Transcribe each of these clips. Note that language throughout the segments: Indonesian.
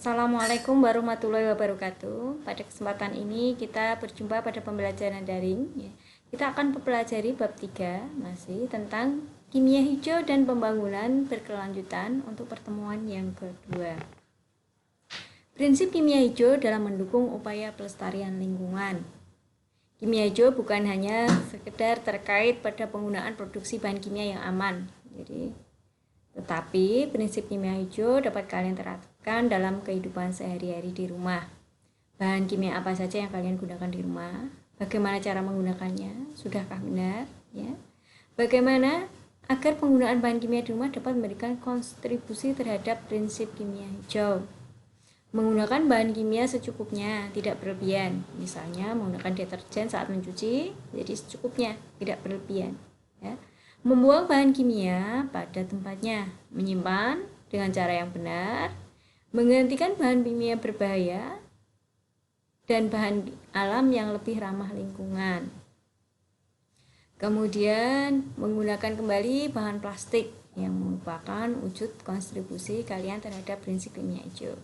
Assalamualaikum warahmatullahi wabarakatuh. Pada kesempatan ini kita berjumpa pada pembelajaran daring. Kita akan mempelajari bab 3 masih tentang kimia hijau dan pembangunan berkelanjutan untuk pertemuan yang kedua. Prinsip kimia hijau dalam mendukung upaya pelestarian lingkungan. Kimia hijau bukan hanya sekedar terkait pada penggunaan produksi bahan kimia yang aman. Tetapi prinsip kimia hijau dapat kalian terapkan dalam kehidupan sehari-hari di rumah. Bahan kimia apa saja yang kalian gunakan di rumah? Bagaimana cara menggunakannya? Sudahkah benar? Bagaimana agar penggunaan bahan kimia di rumah dapat memberikan kontribusi terhadap prinsip kimia hijau? Menggunakan bahan kimia secukupnya, tidak berlebihan. Misalnya menggunakan deterjen saat mencuci, jadi secukupnya, tidak berlebihan. Membuang bahan kimia pada tempatnya, menyimpan dengan cara yang benar, menggantikan bahan kimia berbahaya, dan bahan alam yang lebih ramah lingkungan. Kemudian menggunakan kembali bahan plastik yang merupakan wujud kontribusi kalian terhadap prinsip kimia hijau.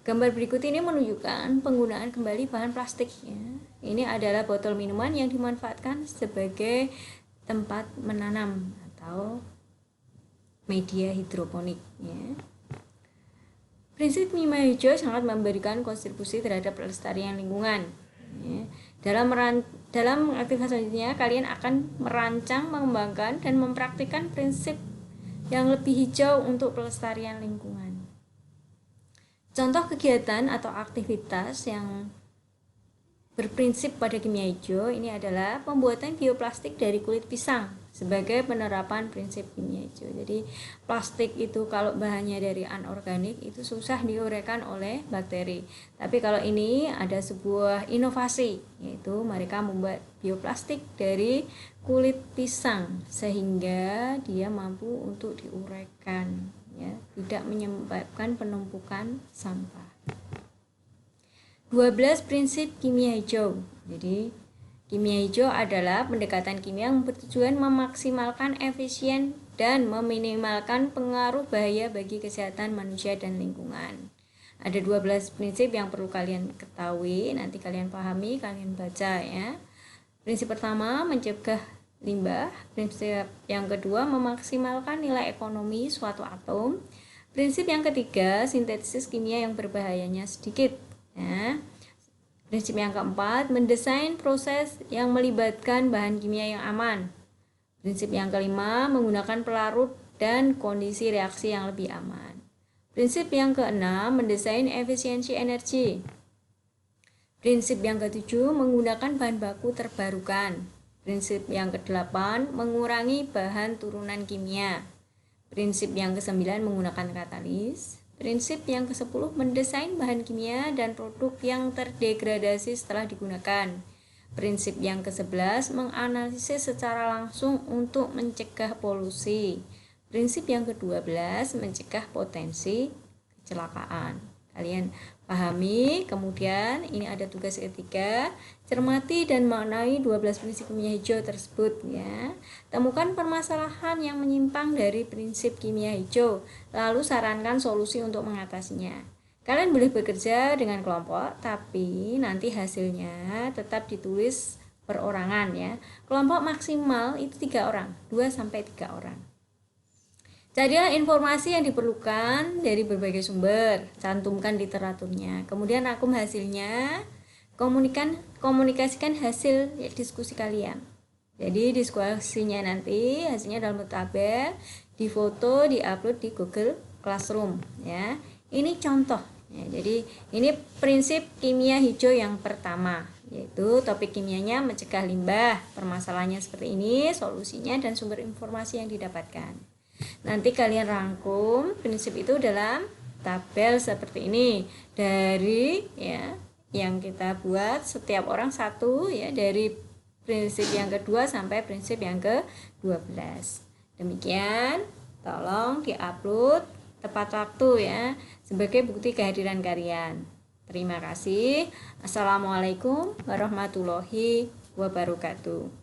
Gambar berikut ini menunjukkan penggunaan kembali bahan plastik. Ini adalah botol minuman yang dimanfaatkan sebagai tempat menanam atau media hidroponik. Prinsip kimia hijau sangat memberikan kontribusi terhadap pelestarian lingkungan. Dalam aktivitas selanjutnya, kalian akan merancang, mengembangkan, dan mempraktikkan prinsip yang lebih hijau untuk pelestarian lingkungan. Contoh kegiatan atau aktivitas yang berprinsip pada kimia hijau ini adalah pembuatan bioplastik dari kulit pisang sebagai penerapan prinsip kimia hijau. Jadi plastik itu kalau bahannya dari anorganik itu susah diuraikan oleh bakteri. Tapi kalau ini ada sebuah inovasi, yaitu mereka membuat bioplastik dari kulit pisang sehingga dia mampu untuk diuraikan, tidak menyebabkan penumpukan sampah. 12 prinsip kimia hijau. Jadi kimia hijau adalah pendekatan kimia yang bertujuan memaksimalkan efisien dan meminimalkan pengaruh bahaya bagi kesehatan manusia dan lingkungan. Ada 12 prinsip yang perlu kalian ketahui, nanti kalian pahami, kalian baca ya. Prinsip pertama, mencegah limbah. Prinsip yang kedua, memaksimalkan nilai ekonomi suatu atom. Prinsip yang ketiga, sintesis kimia yang berbahayanya sedikit. Prinsip yang keempat, mendesain proses yang melibatkan bahan kimia yang aman. Prinsip yang kelima, menggunakan pelarut dan kondisi reaksi yang lebih aman. Prinsip yang keenam, mendesain efisiensi energi. Prinsip yang ketujuh, menggunakan bahan baku terbarukan. Prinsip yang kedelapan, mengurangi bahan turunan kimia. Prinsip yang kesembilan, menggunakan katalis. Prinsip yang ke-10, mendesain bahan kimia dan produk yang terdegradasi setelah digunakan. Prinsip yang ke-11, menganalisis secara langsung untuk mencegah polusi. Prinsip yang ke-12, mencegah potensi kecelakaan. Kalian pahami, kemudian ini ada tugas ketiga, cermati dan maknai 12 prinsip kimia hijau tersebut ya. Temukan permasalahan yang menyimpang dari prinsip kimia hijau, lalu sarankan solusi untuk mengatasinya. Kalian boleh bekerja dengan kelompok, tapi nanti hasilnya tetap ditulis perorangan ya. Kelompok maksimal itu 3 orang, 2-3 orang. Carilah informasi yang diperlukan dari berbagai sumber, cantumkan literaturnya. Kemudian rangkum hasilnya, komunikasikan hasil diskusi kalian. Jadi diskusinya nanti hasilnya dalam bentuk tabel, difoto, diupload di Google Classroom ya. Ini contoh ya. Jadi ini prinsip kimia hijau yang pertama, yaitu topik kimianya mencegah limbah. Permasalahannya seperti ini, solusinya dan sumber informasi yang didapatkan. Nanti kalian rangkum prinsip itu dalam tabel seperti ini dari ya yang kita buat setiap orang satu ya, dari prinsip yang kedua sampai prinsip yang ke-12. Demikian, tolong diupload tepat waktu ya sebagai bukti kehadiran kalian. Terima kasih. Assalamualaikum warahmatullahi wabarakatuh.